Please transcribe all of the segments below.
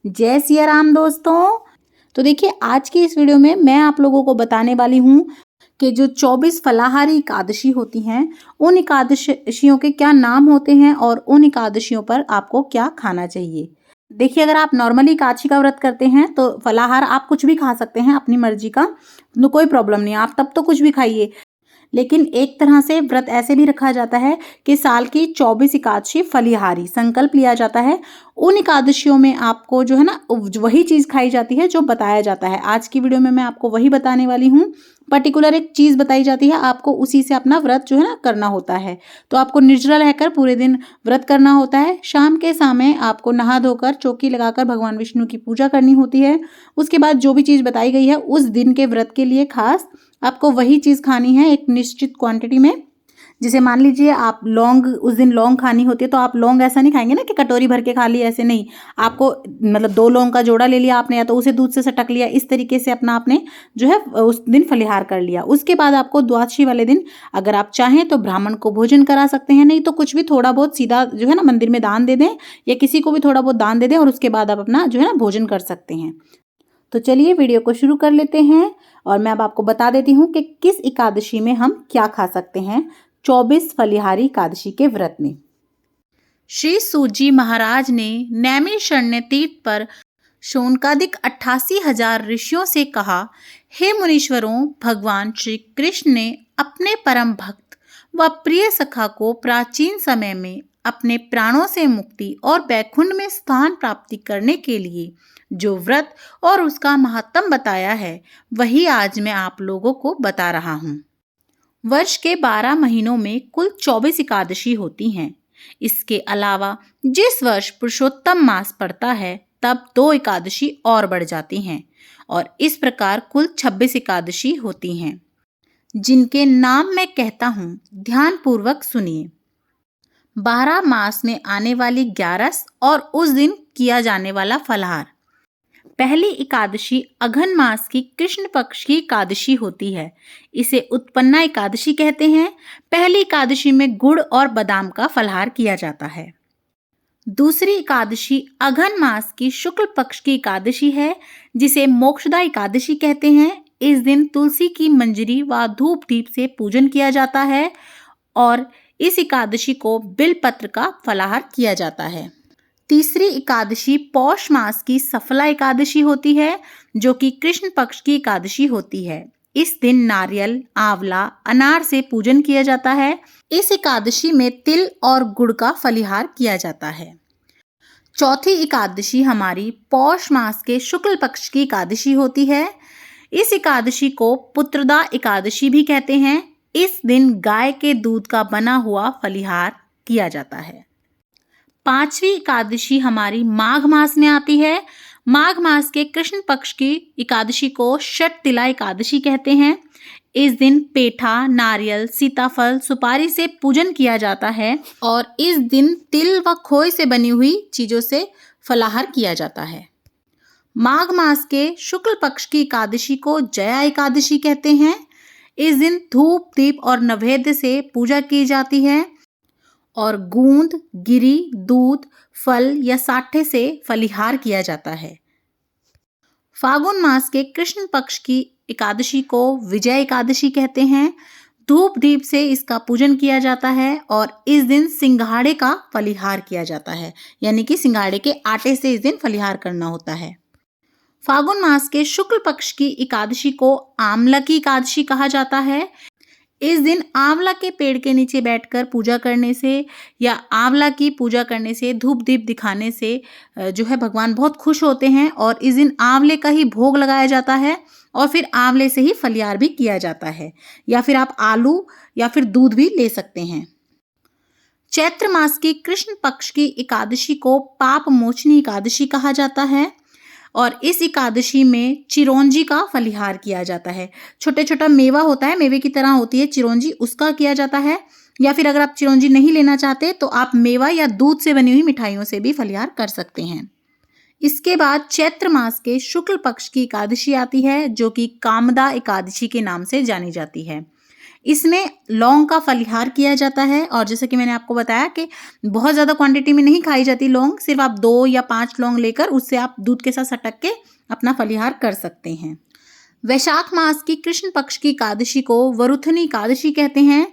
जय सिया राम दोस्तों। तो देखिए आज की इस वीडियो में मैं आप लोगों को बताने वाली हूँ कि जो 24 फलाहारी एकादशी होती हैं उन एकादशियों के क्या नाम होते हैं और उन एकादशियों पर आपको क्या खाना चाहिए। देखिए अगर आप नॉर्मली एकादशी का व्रत करते हैं तो फलाहार आप कुछ भी खा सकते हैं अपनी मर्जी का, तो कोई प्रॉब्लम नहीं, आप तब तो कुछ भी खाइए। लेकिन एक तरह से व्रत ऐसे भी रखा जाता है कि साल की 24 एकादशी फलिहारी संकल्प लिया जाता है। उन एकादशियों में आपको जो है ना वही चीज़ खाई जाती है जो बताया जाता है। आज की वीडियो में मैं आपको वही बताने वाली हूँ। पर्टिकुलर एक चीज़ बताई जाती है, आपको उसी से अपना व्रत जो है ना करना होता है। तो आपको निर्जला रहकर पूरे दिन व्रत करना होता है। शाम के समय आपको नहा धोकर चौकी लगाकर भगवान विष्णु की पूजा करनी होती है। उसके बाद जो भी चीज़ बताई गई है उस दिन के व्रत के लिए खास आपको वही चीज़ खानी है एक निश्चित क्वांटिटी में। जैसे मान लीजिए आप लौंग, उस दिन लौंग खानी होती है तो आप लौंग ऐसा नहीं खाएंगे ना कि कटोरी भर के खा ली, ऐसे नहीं। आपको मतलब 2 लौंग का जोड़ा ले लिया आपने, या तो उसे दूध से सटक लिया, इस तरीके से अपना आपने जो है उस दिन फलिहार कर लिया। उसके बाद आपको द्वादशी वाले दिन अगर आप चाहें तो ब्राह्मण को भोजन करा सकते हैं, नहीं तो कुछ भी थोड़ा बहुत सीधा जो है ना मंदिर में दान दे दें या किसी को भी थोड़ा बहुत दान दे दें और उसके बाद आप अपना जो है ना भोजन कर सकते हैं। तो चलिए वीडियो को शुरू कर लेते हैं और मैं अब आपको बता देती हूँ कि किस एकादशी में हम क्या खा सकते हैं 24 फलिहारी एकादशी के व्रत में। श्री सूत महाराज ने नैमिषारण्य तीर्थ पर शौनकादिक 88,000 ऋषियों से कहा, हे मुनीश्वरों, भगवान श्री कृष्ण ने अपने परम भक्त व प्रिय सखा को प्राचीन समय में अपने प्राणों से मुक्ति और बैकुंठ में स्थान प्राप्ति करने के लिए जो व्रत और उसका महात्म बताया है वही आज मैं आप लोगों को बता रहा हूँ। वर्ष के 12 महीनों में कुल 24 एकादशी होती हैं। इसके अलावा जिस वर्ष पुरुषोत्तम मास पड़ता है तब 2 एकादशी और बढ़ जाती हैं और इस प्रकार कुल 26 एकादशी होती हैं, जिनके नाम मैं कहता हूँ, ध्यान पूर्वक सुनिए। 12 मास में आने वाली 11 और उस दिन किया जाने वाला फलाहार। पहली एकादशी अघन मास की कृष्ण पक्ष की एकादशी होती है। इसे उत्पन्ना एकादशी कहते हैं। पहली एकादशी में गुड़ और बादाम का फलाहार किया जाता है। दूसरी एकादशी अघन मास की शुक्ल पक्ष की एकादशी है, जिसे मोक्षदा एकादशी कहते हैं। इस दिन तुलसी की मंजरी व धूप दीप से पूजन किया जाता है और इस एकादशी को बिलपत्र का फलाहार किया जाता है। तीसरी एकादशी पौष मास की सफला एकादशी होती है, जो कि कृष्ण पक्ष की एकादशी होती है। इस दिन नारियल, आंवला, अनार से पूजन किया जाता है। इस एकादशी में तिल और गुड़ का फलिहार किया जाता है। चौथी एकादशी हमारी पौष मास के शुक्ल पक्ष की एकादशी होती है। इस एकादशी को पुत्रदा एकादशी भी कहते हैं। इस दिन गाय के दूध का बना हुआ फलिहार किया जाता है। पांचवी एकादशी हमारी माघ मास में आती है। माघ मास के कृष्ण पक्ष की एकादशी को षटतिला एकादशी कहते हैं। इस दिन पेठा, नारियल, सीताफल, सुपारी से पूजन किया जाता है और इस दिन तिल व खोए से बनी हुई चीजों से फलाहार किया जाता है। माघ मास के शुक्ल पक्ष की एकादशी को जया एकादशी कहते हैं। इस दिन धूप, दीप और नैवेद्य से पूजा की जाती है और गूंद, गिरी, दूध, फल या साठे से फलिहार किया जाता है। फागुन मास के कृष्ण पक्ष की एकादशी को विजय एकादशी कहते हैं। धूप दीप से इसका पूजन किया जाता है और इस दिन सिंघाड़े का फलिहार किया जाता है, यानी कि सिंघाड़े के आटे से इस दिन फलिहार करना होता है। फागुन मास के शुक्ल पक्ष की एकादशी को आंवला की एकादशी कहा जाता है। इस दिन आंवला के पेड़ के नीचे बैठकर पूजा करने से या आंवला की पूजा करने से, धूप दीप दिखाने से जो है भगवान बहुत खुश होते हैं और इस दिन आंवले का ही भोग लगाया जाता है और फिर आंवले से ही फलिहार भी किया जाता है, या फिर आप आलू या फिर दूध भी ले सकते हैं। चैत्र मास की कृष्ण पक्ष की एकादशी को पाप मोचनी एकादशी कहा जाता है और इस एकादशी में चिरौंजी का फलिहार किया जाता है। छोटे छोटा मेवा होता है, मेवे की तरह होती है चिरौंजी, उसका किया जाता है। या फिर अगर आप चिरौंजी नहीं लेना चाहते तो आप मेवा या दूध से बनी हुई मिठाइयों से भी फलिहार कर सकते हैं। इसके बाद चैत्र मास के शुक्ल पक्ष की एकादशी आती है, जो कि कामदा एकादशी के नाम से जानी जाती है। इसमें लौंग का फलिहार किया जाता है और जैसे कि मैंने आपको बताया कि बहुत ज़्यादा क्वांटिटी में नहीं खाई जाती लौंग, सिर्फ आप 2 या 5 लौंग लेकर उससे आप दूध के साथ सटक के अपना फलिहार कर सकते हैं। वैशाख मास की कृष्ण पक्ष की एकादशी को वरुथनी एकादशी कहते हैं।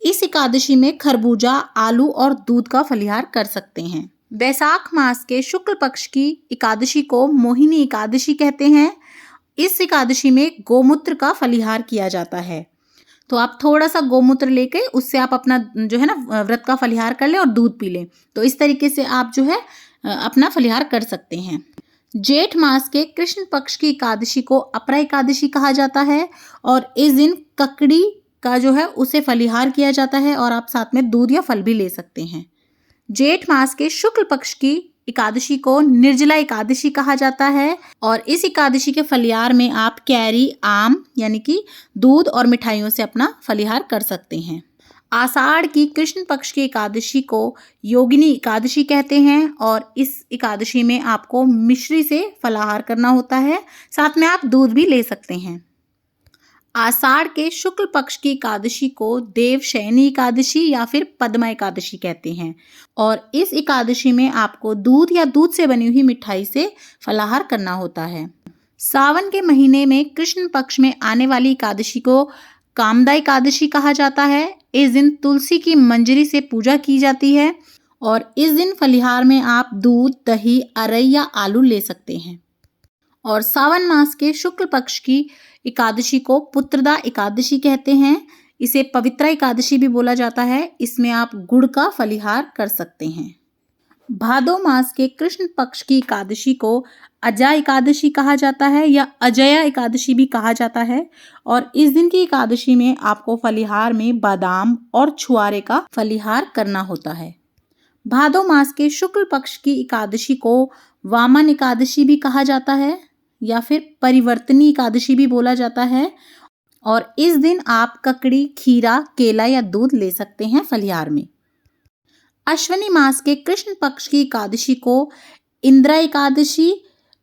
इस एकादशी में खरबूजा, आलू और दूध का फलिहार कर सकते हैं। वैशाख मास के शुक्ल पक्ष की एकादशी को मोहिनी एकादशी कहते हैं। इस एकादशी में गोमूत्र का फलिहार किया जाता है। तो आप थोड़ा सा गोमूत्र लेके उससे आप अपना जो है ना व्रत का फलिहार कर लें और दूध पी लें। तो इस तरीके से आप जो है अपना फलिहार कर सकते हैं। जेठ मास के कृष्ण पक्ष की एकादशी को अपरा एकादशी कहा जाता है और इस दिन ककड़ी का जो है उसे फलिहार किया जाता है और आप साथ में दूध या फल भी ले सकते हैं। जेठ मास के शुक्ल पक्ष की एकादशी को निर्जला एकादशी कहा जाता है और इस एकादशी के फलिहार में आप कैरी, आम यानी कि दूध और मिठाइयों से अपना फलिहार कर सकते हैं। आषाढ़ की कृष्ण पक्ष की एकादशी को योगिनी एकादशी कहते हैं और इस एकादशी में आपको मिश्री से फलाहार करना होता है, साथ में आप दूध भी ले सकते हैं। आषाढ़ के शुक्ल पक्ष की एकादशी को देवशयनी एकादशी या फिर पद्मा एकादशी कहते हैं और इस एकादशी में आपको दूध या दूध से बनी हुई मिठाई से फलाहार करना होता है। सावन के महीने में कृष्ण पक्ष में आने वाली एकादशी को कामदा एकादशी कहा जाता है। इस दिन तुलसी की मंजरी से पूजा की जाती है और इस दिन फलिहार में आप दूध, दही, अरई या आलू ले सकते हैं। और सावन मास के शुक्ल पक्ष की एकादशी को पुत्रदा एकादशी कहते हैं। इसे पवित्रा एकादशी भी बोला जाता है। इसमें आप गुड़ का फलिहार कर सकते हैं। भादो मास के कृष्ण पक्ष की एकादशी को अजा एकादशी कहा जाता है या अजया एकादशी भी कहा जाता है और इस दिन की एकादशी में आपको फलिहार में बादाम और छुआरे का फलिहार करना होता है। भादो मास के शुक्ल पक्ष की एकादशी को वामन एकादशी भी कहा जाता है या फिर परिवर्तनी एकादशी भी बोला जाता है और इस दिन आप ककड़ी, खीरा, केला या दूध ले सकते हैं फलिहार में। अश्विनी मास के कृष्ण पक्ष की एकादशी को इंद्रा एकादशी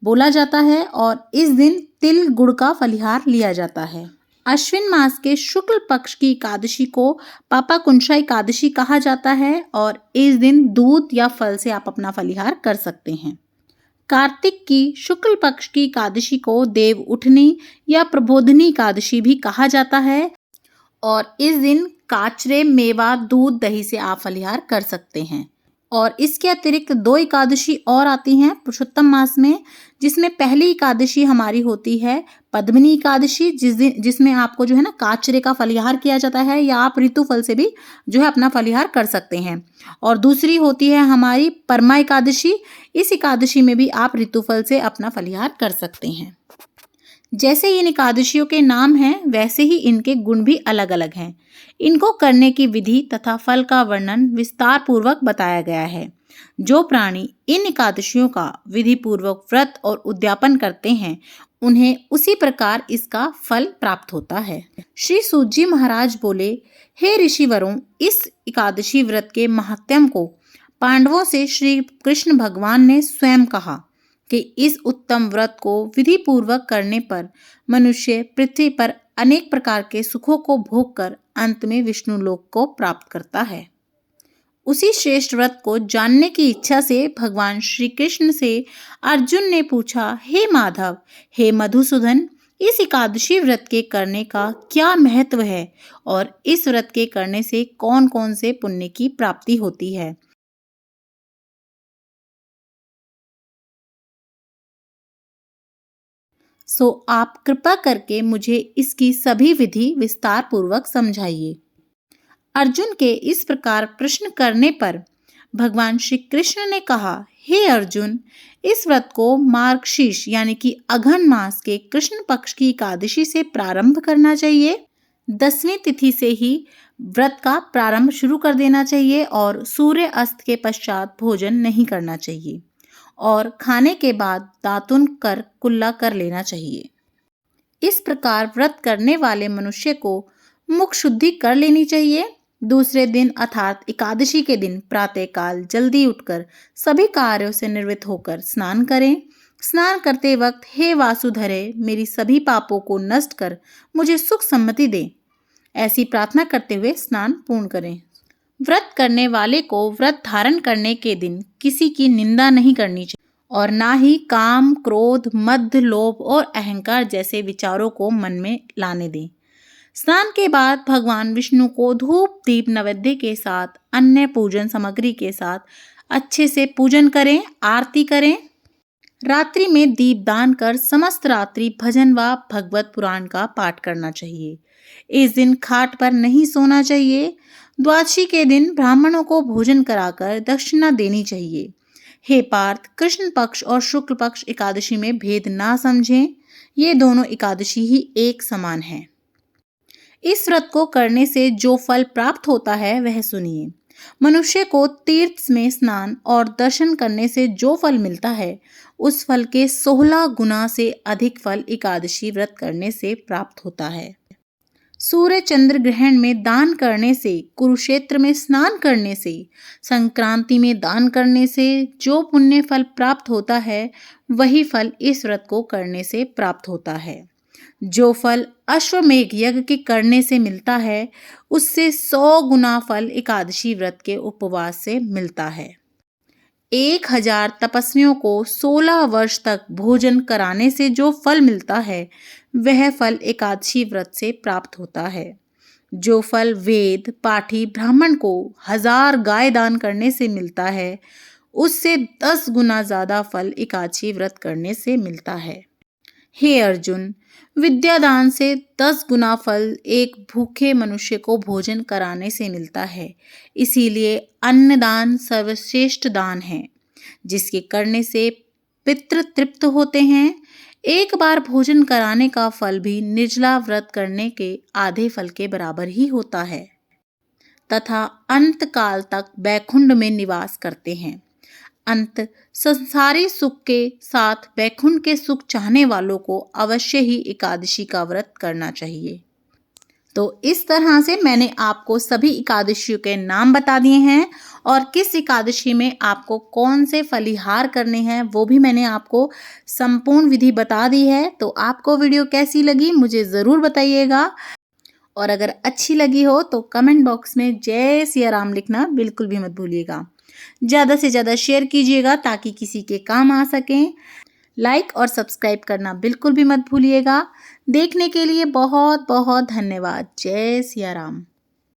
बोला जाता है और इस दिन तिल, गुड़ का फलिहार लिया जाता है। अश्विन मास के शुक्ल पक्ष की एकादशी को पापाकुंशा एकादशी कहा जाता है और इस दिन दूध या फल से आप अपना फलिहार कर सकते हैं। कार्तिक की शुक्ल पक्ष की एकादशी को देव उठनी या प्रबोधनी एकादशी भी कहा जाता है और इस दिन काचरे, मेवा, दूध, दही से आप फलिहार कर सकते हैं। और इसके अतिरिक्त 2 एकादशी और आती हैं पुरुषोत्तम मास में, जिसमें पहली एकादशी हमारी होती है पद्मिनी एकादशी, जिसमें आपको जो है ना काचरे का फलिहार किया जाता है या आप ऋतु फल से भी जो है अपना फलिहार कर सकते हैं। और दूसरी होती है हमारी परमा एकादशी। इस एकादशी में भी आप ऋतु फल से अपना फलिहार कर सकते हैं। जैसे इन एकादशियों के नाम हैं वैसे ही इनके गुण भी अलग अलग हैं। इनको करने की विधि तथा फल का वर्णन विस्तार पूर्वक बताया गया है। जो प्राणी इन एकादशियों का विधि पूर्वक व्रत और उद्यापन करते हैं उन्हें उसी प्रकार इसका फल प्राप्त होता है। श्री सूत जी महाराज बोले, हे ऋषिवरों, इस एकादशी व्रत के महात्म्य को पांडवों से श्री कृष्ण भगवान ने स्वयं कहा कि इस उत्तम व्रत को विधि पूर्वक करने पर मनुष्य पृथ्वी पर अनेक प्रकार के सुखों को भोग कर अंत में विष्णु लोक को प्राप्त करता है। उसी श्रेष्ठ व्रत को जानने की इच्छा से भगवान श्री कृष्ण से अर्जुन ने पूछा, हे माधव, हे मधुसूदन, इस एकादशी व्रत के करने का क्या महत्व है और इस व्रत के करने से कौन कौन से पुण्य की प्राप्ति होती है। सो आप कृपा करके मुझे इसकी सभी विधि विस्तार पूर्वक समझाइए। अर्जुन के इस प्रकार प्रश्न करने पर भगवान श्री कृष्ण ने कहा, हे अर्जुन, इस व्रत को मार्गशीर्ष यानी कि अघन मास के कृष्ण पक्ष की एकादशी से प्रारंभ करना चाहिए। 10वीं तिथि से ही व्रत का प्रारंभ शुरू कर देना चाहिए और सूर्य अस्त के पश्चात भोजन नहीं करना चाहिए और खाने के बाद दातुन कर कुल्ला कर लेना चाहिए। इस प्रकार व्रत करने वाले मनुष्य को मुख शुद्धि कर लेनी चाहिए। दूसरे दिन अर्थात एकादशी के दिन प्रातःकाल जल्दी उठकर सभी कार्यों से निवृत्त होकर स्नान करें। स्नान करते वक्त, हे वासुधरे, मेरी सभी पापों को नष्ट कर मुझे सुख सम्मति दे। ऐसी प्रार्थना करते हुए स्नान पूर्ण करें। व्रत करने वाले को व्रत धारण करने के दिन किसी की निंदा नहीं करनी चाहिए और ना ही काम, क्रोध, मद, लोभ और अहंकार जैसे विचारों को मन में लाने दें। स्नान के बाद भगवान विष्णु को धूप, दीप, नैवेद्य के साथ अन्य पूजन सामग्री के साथ अच्छे से पूजन करें, आरती करें। रात्रि में दीप दान कर समस्त रात्रि भजन व भगवत पुराण का पाठ करना चाहिए। इस दिन खाट पर नहीं सोना चाहिए। द्वादशी के दिन ब्राह्मणों को भोजन कराकर दक्षिणा देनी चाहिए। हे पार्थ, कृष्ण पक्ष और शुक्ल पक्ष एकादशी में भेद ना समझें। ये दोनों एकादशी ही एक समान है। इस व्रत को करने से जो फल प्राप्त होता है वह सुनिए। मनुष्य को तीर्थ में स्नान और दर्शन करने से जो फल मिलता है उस फल के 16 गुना से अधिक फल एकादशी व्रत करने से प्राप्त होता है। सूर्य चंद्र ग्रहण में दान करने से, कुरुक्षेत्र में स्नान करने से, संक्रांति में दान करने से जो पुण्य फल प्राप्त होता है वही फल इस व्रत को करने से प्राप्त होता है। जो फल अश्वमेघ यज्ञ के करने से मिलता है उससे 100 गुना फल एकादशी व्रत के उपवास से मिलता है। 1000 तपस्वियों को 16 वर्ष तक भोजन कराने से जो फल मिलता है वह फल एकादशी व्रत से प्राप्त होता है। जो फल वेद पाठी ब्राह्मण को 1000 गाय दान करने से मिलता है उससे 10 गुना ज्यादा फल एकादशी व्रत करने से मिलता है। हे अर्जुन, विद्यादान से 10 गुना फल एक भूखे मनुष्य को भोजन कराने से मिलता है। इसीलिए अन्नदान सर्वश्रेष्ठ दान है जिसके करने से पितृ तृप्त होते हैं। एक बार भोजन कराने का फल भी निर्जला व्रत करने के आधे फल के बराबर ही होता है तथा अंत काल तक बैकुंठ में निवास करते हैं। अंत संसारी सुख के साथ बैकुंठ के सुख चाहने वालों को अवश्य ही एकादशी का व्रत करना चाहिए। तो इस तरह से मैंने आपको सभी एकादशियों के नाम बता दिए हैं और किस एकादशी में आपको कौन से फलिहार करने हैं वो भी मैंने आपको संपूर्ण विधि बता दी है। तो आपको वीडियो कैसी लगी मुझे ज़रूर बताइएगा और अगर अच्छी लगी हो तो कमेंट बॉक्स में जय सिया राम लिखना बिल्कुल भी मत भूलिएगा। ज़्यादा से ज़्यादा शेयर कीजिएगा ताकि किसी के काम आ सकें। लाइक और सब्सक्राइब करना बिल्कुल भी मत भूलिएगा। देखने के लिए बहुत बहुत धन्यवाद। जय सिया राम।